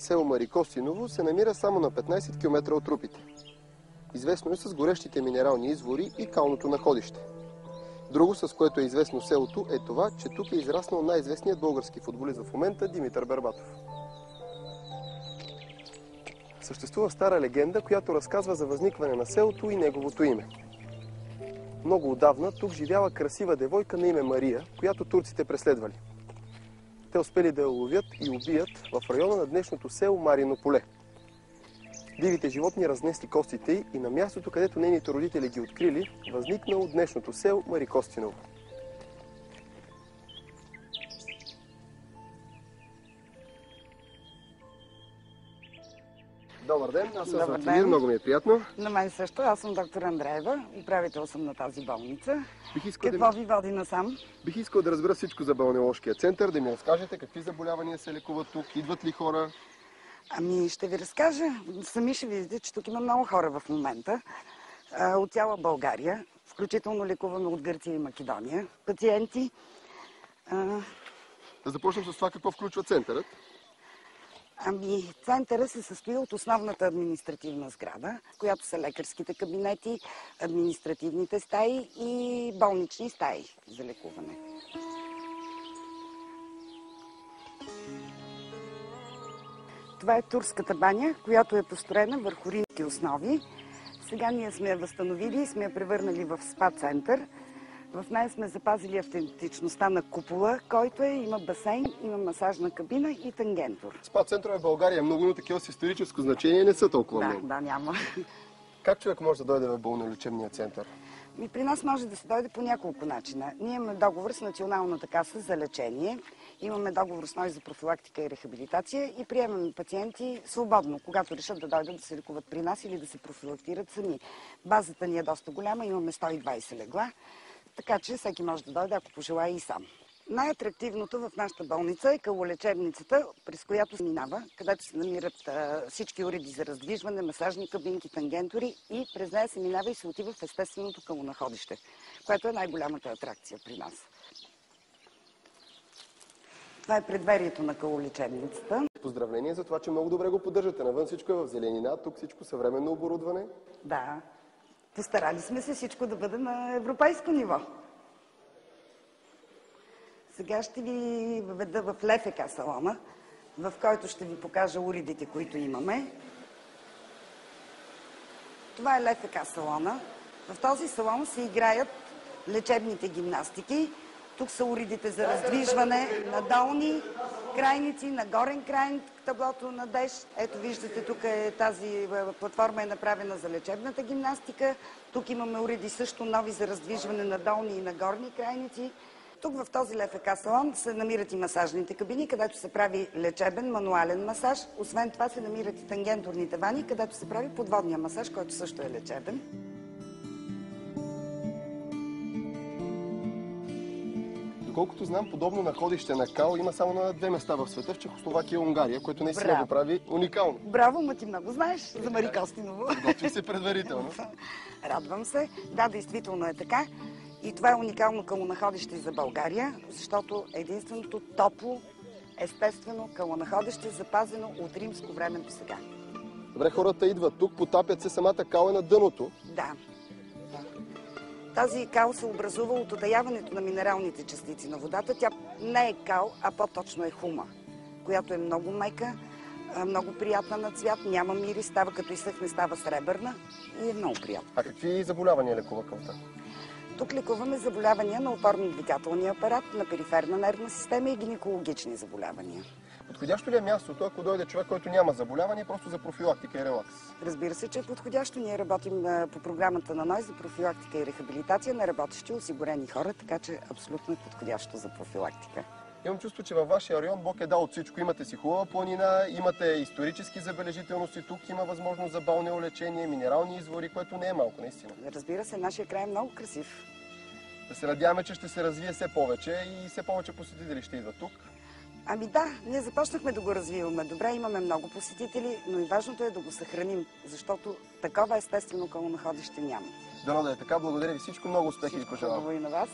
село Марикостиново се намира само на 15 км от Рупите. Известно е с горещите минерални извори и калното находище. Друго, с което е известно селото, е това, че тук е израснал най-известният български футболист в момента Димитър Бербатов. Съществува стара легенда, която разказва за възникване на селото и неговото име. Много отдавна тук живяла красива девойка на име Мария, която турците преследвали. Те успели да я ловят и убият в района на днешното село Марино поле. Дивите животни разнесли костите й и на мястото, където нейните родители ги открили, възникнало днешното село Марикостиново. Добър ден, аз съм Сантимир, много ми е приятно. На мен също, аз съм доктор Андреева, управител съм на тази болница. Какво ви води насам? Бих искал да разбера всичко за балнеоложкия център, да ми разкажете какви заболявания се лекуват тук, идват ли хора? Ами ще ви разкажа, сами ще видите, че тук има много хора в момента, от цяла България, включително лекуваме от Гърция и Македония, пациенти. Да започнем с това какво включва центърът. Ами, центъра се състои от основната административна сграда, в която са лекарските кабинети, административните стаи и болнични стаи за лекуване. Това е турската баня, която е построена върху римски основи. Сега ние сме я възстановили и сме я превърнали в спа-център. В нея сме запазили автентичността на купола, който има басейн, има масажна кабина и тангентор. Спа-центрове в България е много, но такива с историческо значение не са толкова много. Да, няма. Как човек може да дойде в болнолечебния център? При нас може да се дойде по няколко начина. Ние имаме договор с Националната каса за лечение, имаме договор с НОИ за профилактика и рехабилитация и приемаме пациенти свободно, когато решат да дойдат да се лекуват при нас или да се профилактират сами. Базата ни е доста голяма, имаме 120 легла. Така че всеки може да дойде, ако пожелае и сам. Най-атрактивното в нашата болница е калолечебницата, през която се минава, където се намират всички уреди за раздвижване, масажни кабинки, тангентори и през нея се минава и се отива в естественото калонаходище, което е най-голямата атракция при нас. Това е предверието на калолечебницата. Поздравление за това, че много добре го поддържате. Навън всичко е в зеленина, тук всичко съвременно оборудване. Да. Постарали сме се всичко да бъде на европейско ниво. Сега ще ви въведа в ЛФК салона, в който ще ви покажа уредите, които имаме. Това е ЛФК салона. В този салон се играят лечебните гимнастики. Тук са уредите за раздвижване на долни крайници, на горен край, таблото на деж. Ето виждате, тук тази платформа е направена за лечебната гимнастика. Тук имаме уреди също нови за раздвижване на долни и на горни крайници. Тук в този ЛФК салон се намират и масажните кабини, където се прави лечебен, мануален масаж. Освен това се намират и тангенторните вани, където се прави подводния масаж, който също е лечебен. Доколкото знам, подобно находище на кал има само на 2 места в света, в Чехословакия и Унгария, което наистина го прави уникално. Браво, ма ти много знаеш за Марикостиново. Готви се предварително. Радвам се. Да, действително е така. И това е уникално калонаходище за България, защото е единственото топло, естествено калонаходище, запазено от римско време до сега. Добре, хората идват тук, потапят се, самата кал е на дъното. Да. Тази кал се образува от отаяването на минералните частици на водата. Тя не е кал, а по-точно е хума, която е много мека, много приятна на цвят, няма мирис, става като изсъхне, става сребърна и е много приятна. А какви заболявания лекува калта? Тук лекуваме заболявания на опорно-двигателния апарат, на периферна нервна система и гинекологични заболявания. Подходящо ли е мястото, ако дойде човек, който няма заболяване, просто за профилактика и релакс? Разбира се, че е подходящо. Ние работим по програмата на НОИ за профилактика и рехабилитация на работещи осигурени хора, така че абсолютно е подходящо за профилактика. Имам чувство, че във вашия район Бог е дал от всичко. Имате си хубава планина, имате исторически забележителности, тук има възможност за балнеолечение, минерални извори, което не е малко, наистина. Разбира се, нашия край е много красив. Да се надяваме, че ще се развие все повече и все повече посетители ще идват тук. Ами да, ние започнахме да го развиваме добре, имаме много посетители, но и важното е да го съхраним, защото такова естествено калонаходище няма. Дано да е така. Благодаря ви всичко, много успехи ви пожелавам. Всичко хубаво и на вас.